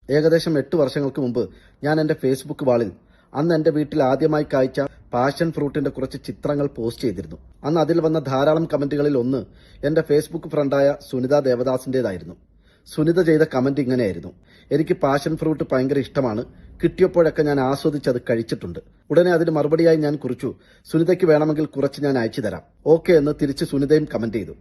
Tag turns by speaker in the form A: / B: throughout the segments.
A: ഏകദേശം 8 വർഷങ്ങൾക്ക് മുമ്പ് ഞാൻ എന്റെ ഫേസ്ബുക്ക് വാളിൽ അന്ന് എന്റെ വീട്ടിൽ ആദ്യമായി കായ്ച്ച പാഷൻ ഫ്രൂട്ടിന്റെ കുറച്ച് ചിത്രങ്ങൾ പോസ്റ്റ് ചെയ്തിരുന്നു. അന്ന് അതിൽ വന്ന ധാരാളം കമന്റുകളിൽ ഒന്ന് എന്റെ ഫേസ്ബുക്ക് ഫ്രണ്ടായ സുനിത ദേവദാസിന്റേതായിരുന്നു. സുനിത ചെയ്ത കമന്റ് ഇങ്ങനെയായിരുന്നു: എനിക്ക് പാഷൻ ഫ്രൂട്ട് ഭയങ്കര ഇഷ്ടമാണ്, കിട്ടിയപ്പോഴൊക്കെ ഞാൻ ആസ്വദിച്ചത് കഴിച്ചിട്ടുണ്ട്. ഉടനെ അതിന് മറുപടിയായി ഞാൻ കുറിച്ചു, സുനിതയ്ക്ക് വേണമെങ്കിൽ കുറച്ച് ഞാൻ അയച്ചു തരാം, ഓക്കെ എന്ന് തിരിച്ച് സുനിതയും കമന്റ് ചെയ്തു.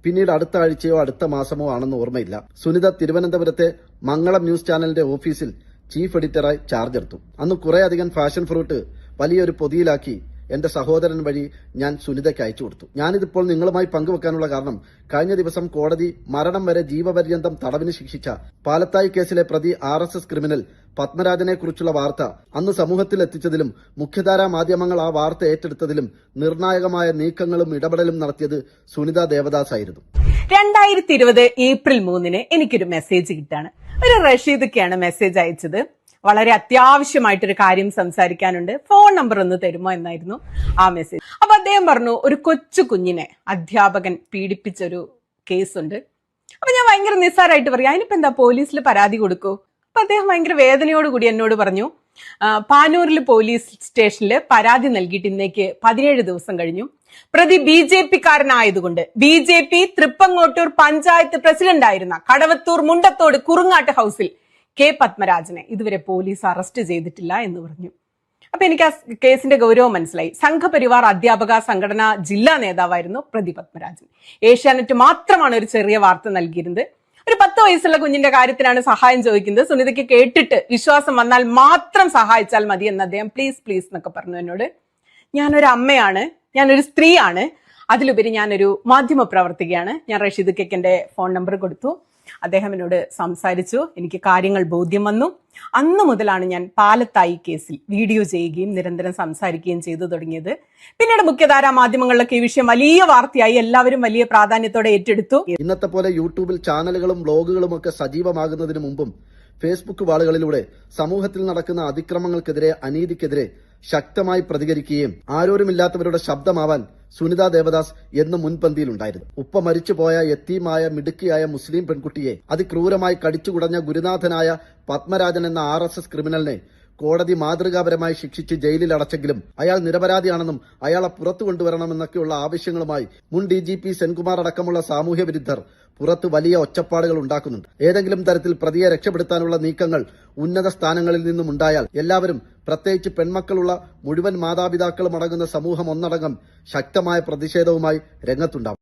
A: പിന്നീട് അടുത്ത ആഴ്ചയോ അടുത്ത മാസമോ ആണെന്ന് ഓർമ്മയില്ല, സുനിത തിരുവനന്തപുരത്തെ മംഗളം ന്യൂസ് ചാനലിന്റെ ഓഫീസിൽ ചീഫ് എഡിറ്ററായി ചാർജ് എടുത്തു. അന്ന് കുറേയധികം ഫാഷൻ ഫ്രൂട്ട് വലിയൊരു പൊതിയിലാക്കി എന്റെ സഹോദരൻ വഴി ഞാൻ സുനിതയ്ക്ക് അയച്ചു കൊടുത്തു. ഞാനിതിപ്പോൾ നിങ്ങളുമായി പങ്കുവെക്കാനുള്ള കാരണം, കഴിഞ്ഞ ദിവസം കോടതി മരണം വരെ ജീവപര്യന്തം തടവിന് ശിക്ഷിച്ച പാലത്തായി കേസിലെ പ്രതി RSS ക്രിമിനൽ പത്മരാജനെ കുറിച്ചുള്ള വാർത്ത അന്ന് സമൂഹത്തിൽ എത്തിച്ചതിലും മുഖ്യധാരാ മാധ്യമങ്ങൾ ആ വാർത്ത ഏറ്റെടുത്തതിലും നിർണായകമായ നീക്കങ്ങളും ഇടപെടലും നടത്തിയത് സുനിത ദേവദാസ് ആയിരുന്നു.
B: 2020 ഏപ്രിൽ 3 എനിക്കൊരു മെസ്സേജ് കിട്ടാണ്. ഒരു റഷീദൊക്കെയാണ് മെസ്സേജ് അയച്ചത്. വളരെ അത്യാവശ്യമായിട്ടൊരു കാര്യം സംസാരിക്കാനുണ്ട്, ഫോൺ നമ്പർ ഒന്ന് തരുമോ എന്നായിരുന്നു ആ മെസ്സേജ്. അപ്പൊ അദ്ദേഹം പറഞ്ഞു, ഒരു കൊച്ചു കുഞ്ഞിനെ അധ്യാപകൻ പീഡിപ്പിച്ചൊരു കേസുണ്ട്. അപ്പൊ ഞാൻ ഭയങ്കര നിസ്സാരമായിട്ട് പറയാം, അതിനിപ്പോ എന്താ പോലീസിൽ പരാതി കൊടുക്കൂ? അപ്പൊ അദ്ദേഹം ഭയങ്കര വേദനയോടുകൂടി എന്നോട് പറഞ്ഞു, പാനൂരിൽ പോലീസ് സ്റ്റേഷനിൽ പരാതി നൽകിയിട്ട് ഇന്നേക്ക് 17 ദിവസം കഴിഞ്ഞു. പ്രതി BJP കാരനായതുകൊണ്ട് BJP Thrippangottur panchayat president ആയിരുന്ന കടവത്തൂർ മുണ്ടത്തോട് കുറുങ്ങാട്ട് ഹൌസിൽ K പത്മരാജനെ ഇതുവരെ പോലീസ് അറസ്റ്റ് ചെയ്തിട്ടില്ല എന്ന് പറഞ്ഞു. അപ്പൊ എനിക്ക് ആ കേസിന്റെ ഗൗരവം മനസ്സിലായി. സംഘപരിവാർ അധ്യാപക സംഘടനാ ജില്ലാ നേതാവായിരുന്നു പ്രതി പത്മരാജൻ. ഏഷ്യാനെറ്റ് മാത്രമാണ് ഒരു ചെറിയ വാർത്ത നൽകിയിരുന്നത്. ഒരു 10 വയസ്സുള്ള കുഞ്ഞിന്റെ കാര്യത്തിനാണ് സഹായം ചോദിക്കുന്നത്. സുനിതയ്ക്ക് കേട്ടിട്ട് വിശ്വാസം വന്നാൽ മാത്രം സഹായിച്ചാൽ മതി എന്ന് അദ്ദേഹം പ്ലീസ് എന്നൊക്കെ പറഞ്ഞു എന്നോട്. ഞാനൊരു അമ്മയാണ്, ഞാനൊരു സ്ത്രീയാണ്, അതിലുപരി ഞാനൊരു മാധ്യമ പ്രവർത്തകയാണ്. ഞാൻ റഷീദ് കെക്കന്റെ ഫോൺ നമ്പർ കൊടുത്തു. അദ്ദേഹം എന്നോട് സംസാരിച്ചു, എനിക്ക് കാര്യങ്ങൾ ബോധ്യം വന്നു. അന്നു മുതലാണ് ഞാൻ പാലത്തായി കേസിൽ വീഡിയോ ചെയ്യുകയും നിരന്തരം സംസാരിക്കുകയും ചെയ്തു തുടങ്ങിയത്. പിന്നീട് മുഖ്യധാരാ മാധ്യമങ്ങളിലൊക്കെ ഈ വിഷയം വലിയ വാർത്തയായി, എല്ലാവരും വലിയ പ്രാധാന്യത്തോടെ ഏറ്റെടുത്തു.
A: ഇന്നത്തെ പോലെ യൂട്യൂബിൽ ചാനലുകളും ബ്ലോഗുകളും ഒക്കെ സജീവമാകുന്നതിന് മുമ്പും ഫേസ്ബുക്ക് വാളുകളിലൂടെ സമൂഹത്തിൽ നടക്കുന്ന അതിക്രമങ്ങൾക്കെതിരെ, അനീതിക്കെതിരെ ശക്തമായി പ്രതികരിക്കുകയും ആരോരുമില്ലാത്തവരുടെ ശബ്ദമാവാൻ സുനിത ദേവദാസ് എന്ന് മുൻപന്തിയിലുണ്ടായിരുന്നു. ഉപ്പ മരിച്ചുപോയ യത്തീമായ മിടുക്കിയായ മുസ്ലിം പെൺകുട്ടിയെ അതിക്രൂരമായി കടിച്ചുകുടഞ്ഞ ഗുരുനാഥനായ പത്മരാജൻ എന്ന RSS ക്രിമിനലിനെ കോടതി മാതൃകാപരമായി ശിക്ഷിച്ച് ജയിലിൽ അടച്ചെങ്കിലും അയാൾ നിരപരാധിയാണെന്നും അയാളെ പുറത്തു കൊണ്ടുവരണമെന്നൊക്കെയുള്ള ആവശ്യങ്ങളുമായി മുൻ DGP സെൻകുമാർ അടക്കമുള്ള സാമൂഹ്യ വിരുദ്ധർ പുറത്ത് വലിയ ഒച്ചപ്പാടുകൾ ഉണ്ടാക്കുന്നുണ്ട്. ഏതെങ്കിലും തരത്തിൽ പ്രതിയെ രക്ഷപ്പെടുത്താനുള്ള നീക്കങ്ങൾ ഉന്നത സ്ഥാനങ്ങളിൽ നിന്നും ഉണ്ടായാൽ എല്ലാവരും, പ്രത്യേകിച്ച് പെൺമക്കളുള്ള മുഴുവൻ മാതാപിതാക്കളും അടങ്ങുന്ന സമൂഹം ഒന്നടങ്കം ശക്തമായ പ്രതിഷേധവുമായി രംഗത്തുണ്ടാവും.